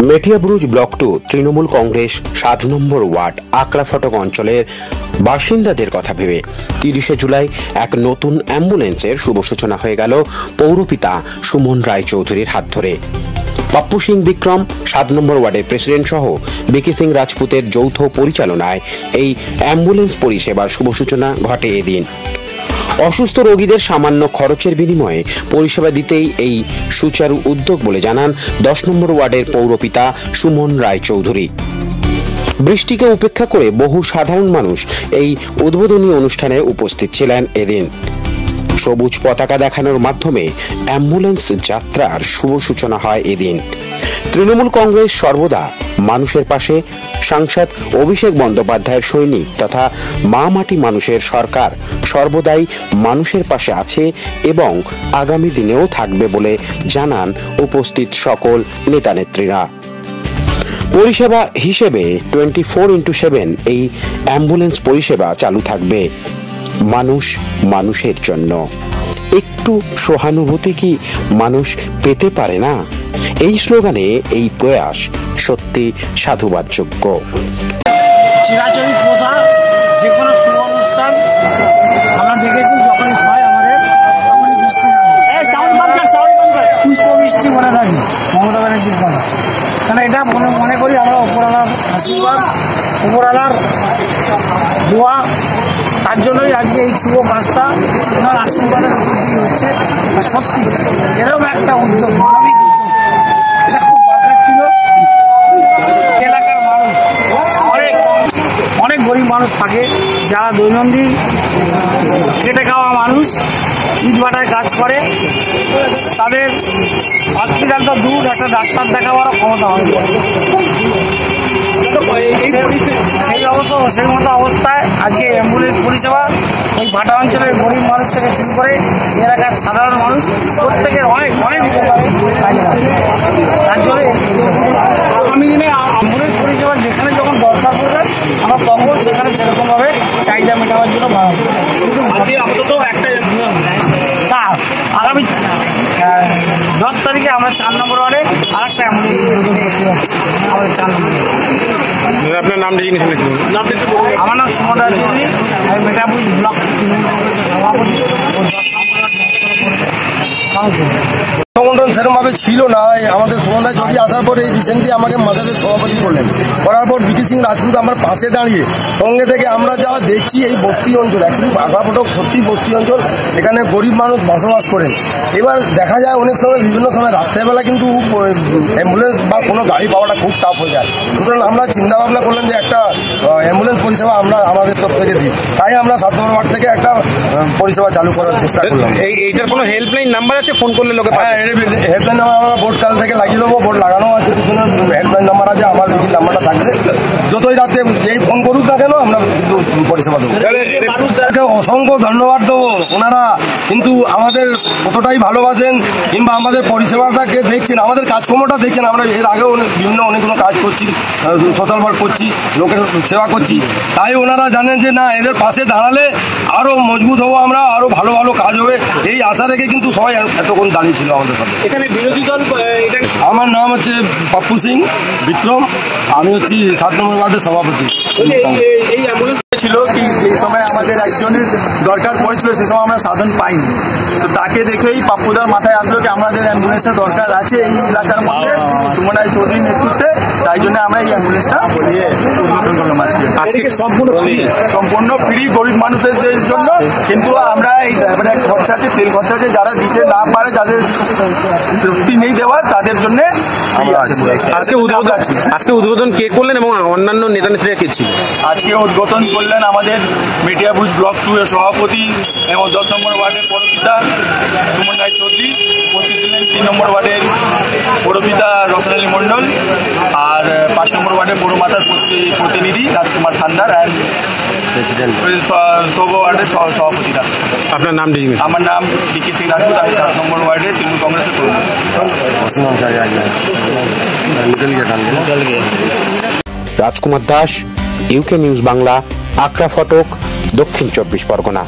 Metiabruz block 2 Trinamool Congress 7 নম্বর word আকড়াফটক অঞ্চলের বাসিন্দাদের কথা ভেবে 30 জুলাই এক নতুন অ্যাম্বুলেন্সের শুভ সূচনা হয়ে গেল পৌরপিতা সুমন রায় চৌধুরীর হাত ধরে। পাপ্পু সিং বিক্রম 7 নম্বর ওয়ার্ডের প্রেসিডেন্ট সহ বিকি সিং রাজপুতের যৌথ পরিচালনায় এই অ্যাম্বুলেন্স পরিষেবার শুভ সূচনা ঘটে এদিন। অসুস্থ রোগীদের সামান্য খরচের বিনিময়ে পরিষেবা দিতেই এই সুচারু উদ্যোগ বলে জানান 10 নম্বর ওয়ার্ডের পৌরপিতা সুমন রায় চৌধুরী। বৃষ্টিকে উপেক্ষা করে বহু সাধারণ মানুষ এই উদ্বোধনী অনুষ্ঠানে উপস্থিত ছিলেন এদিন। সবুজ পতাকা দেখানোর মাধ্যমে অ্যাম্বুলেন্স যাত্রার শুভ সূচনা হয় এদিন। তৃণমূল কংগ্রেস সর্বদা মানুষের পাশে, সাংসদ অভিষেক বন্দ্যোপাধ্যায়ের সৈনিক তথা মা মাটি মানুষের সরকার সর্বদাই মানুষের পাশে আছে এবং আগামী দিনেও থাকবে বলে জানান উপস্থিত সকল নেতানেত্রীরা। পরিষেবা হিসেবে 24x7 এই অ্যাম্বুলেন্স পরিষেবা চালু থাকবে। মানুষ মানুষের জন্য, একটু সহানুভূতি কি মানুষ পেতে পারে না? এই স্লোগানে এই প্রয়াস সত্যি সাধুবাদযোগ্য। চিরাচরিত প্রথা, যে কোনো শুভ অনুষ্ঠান আমরা দেখেছি যখনই হয় আমাদের তখনই বৃষ্টি পুষ্প বৃষ্টি মনে থাকি মমতা ব্যানার্জির কথা। কারণ এটা মনে করি আমরা উপরওয়ালার আশীর্বাদ, উপরওয়ালার দোয়া, তার জন্যই আজকে এই শুভ কাজটা ওনার আশীর্বাদের উপস্থিতি হচ্ছে। সত্যি এরকম একটা উদ্যোগ, মানবিক উদ্যোগ, এটা খুব দরকার ছিল। এলাকার মানুষ অনেক গরিব মানুষ থাকে যারা দৈনন্দিন খেটে খাওয়া মানুষ, ইট ভাটায় কাজ করে, তাদের হসপিটালটা দূর, একটা ডাক্তার দেখাবারও ক্ষমতা হয়। সেই মতো অবস্থায় আজকে অ্যাম্বুলেন্স পরিষেবা ওই ভাটা অঞ্চলের গরিব মানুষ থেকে শুরু করে এলাকার সাধারণ মানুষ প্রত্যেকের অনেক উপকারে কাজে লাগে। তার জন্য আগামী দিনে অ্যাম্বুলেন্স পরিষেবা যেখানে যখন দরকার পড়বে আমরা তখন সেখানে সেরকমভাবে চাহিদা মেটাবার জন্য বাড়াবো। কিন্তু আপাতত একটা তা আগামী 10 তারিখে আমরা 4 নম্বর ওয়ার্ডে আর একটা অ্যাম্বুলেন্স করতে যাচ্ছি আমাদের 4 নম্বর। আপনার নামটা জিনিস আমার নাম সুমন রায় চৌধুরী, আমি মেটাবুরুজ ব্লক তৃণমূল কংগ্রেসের সভাপতি ও 10 নম্বর সংগঠন সেরকমভাবে ছিল না। আমাদের সুমন রায় চৌধুরী আসার পরে রিসেন্টলি আমাকে মাঝারের সভাপতি করলেন, করার পর বিকি সিং রাজপুত আমার পাশে দাঁড়িয়ে সঙ্গে থেকে আমরা যা দেখছি এই বস্তি অঞ্চল, অ্যাকচুয়ালি আকড়াফটক সত্যি বস্তি অঞ্চল, এখানে গরিব মানুষ বসবাস করেন। এবার দেখা যায় অনেক সময় বিভিন্ন সময় রাত্রেবেলা কিন্তু অ্যাম্বুলেন্স বা কোনো গাড়ি পাওয়াটা খুব টাফ হয়ে যায়। সুতরাং আমরা চিন্তা ভাবনা করলাম যে একটা অ্যাম্বুলেন্স পরিষেবা আমরা আমাদের তরফ থেকে দিই, তাই আমরা 7 নম্বর ওয়ার্ড থেকে একটা পরিষেবা চালু করার চেষ্টা করলাম। এইটার কোনো হেল্পলাইন নাম্বার আছে, ফোন করলে লোকে? হ্যাঁ, হেল্পলাইন নাম্বার আমরা বোর্ড কাল থেকে লাগিয়ে দেবো, বোর্ড লাগানো আছে, পিছনে হেল্পলাইন নাম্বার আছে, আমার বিকির নাম্বারটা থাকবে। যতই রাতে যেই ফোন করুক না কেন আমরা কিন্তু পরিষেবা দেবো। মানুষদেরকে অসংখ্য ধন্যবাদ দেবো, ওনারা কিন্তু আমাদের কতটাই ভালোবাসেন কিংবা আমাদের পরিষেবাটাকে দেখছেন, আমাদের কাজকর্মটা দেখছেন। আমরা এর আগেও অনেকগুলো কাজ করছি, সোশ্যাল ওয়ার্ক করছি, লোকের সেবা করছি, তাই ওনারা জানেন যে না, এদের পাশে দাঁড়ালে আরও মজবুত হবো আমরা, আরও ভালো ভালো কাজ হবে, এই আশা রেখে কিন্তু সবাই এতক্ষণ দাঁড়িয়ে ছিল আমাদের সাথে। এখানে বিরোধী দল, আমার নাম হচ্ছে পাপ্পু সিং বিক্রম, আমি হচ্ছি 7 নম্বর ওয়ার্ডের সভাপতি। এই অ্যাম্বুলেন্স ছিল কি যে সময় আমাদের একজনের দরকার পড়েছিল সে সময় আমরা সাধন পাইনি, তো তাকে দেখেই পাপ্পুদার মাথায় আসলো কি আমাদের অ্যাম্বুলেন্সের দরকার আছে এই এলাকার মধ্যে সুমন রায় চৌধুরীর নেতৃত্বে, তাই জন্য আমরা এই অ্যাম্বুলেন্সটা উদ্বোধন করলাম আজকে। সম্পূর্ণ ফ্রি গরিব মানুষদের জন্য, কিন্তু আমরা এই ড্রাইভারের খরচা আছে, তেল খরচা আছে, যারা দিতে না পারে, যাদের শক্তি নেই দেওয়ার, তাদের জন্য আজকে উদ্বোধন কে করলেন এবং অন্যান্য নেতা নেত্রীরা কে ছিল? আজকে উদ্বোধন করলেন আমাদের মেটিয়াবুরুজ ব্লক 2 এর সভাপতি এবং 10 নম্বর ওয়ার্ডের পৌরপিতা সুমন রায় চৌধুরী, উপস্থিত ছিলেন 3 নম্বর ওয়ার্ডের পৌরপিতা রসন আলী মণ্ডল, আর 5 নম্বর ওয়ার্ডের পৌরমাতার প্রতিনিধি রাজকুমার থান্দার, অ্যান্ড সব ওয়ার্ডের সভাপতিরা। আপনার নাম? আমার নাম বিকি সিং রাজপুত, আমি 7 নম্বর ওয়ার্ডের তৃণমূল কংগ্রেসের রাজকুমার দাস, ইউকে নিউজ বাংলা, আকড়াফটক, দক্ষিণ 24 পরগনা।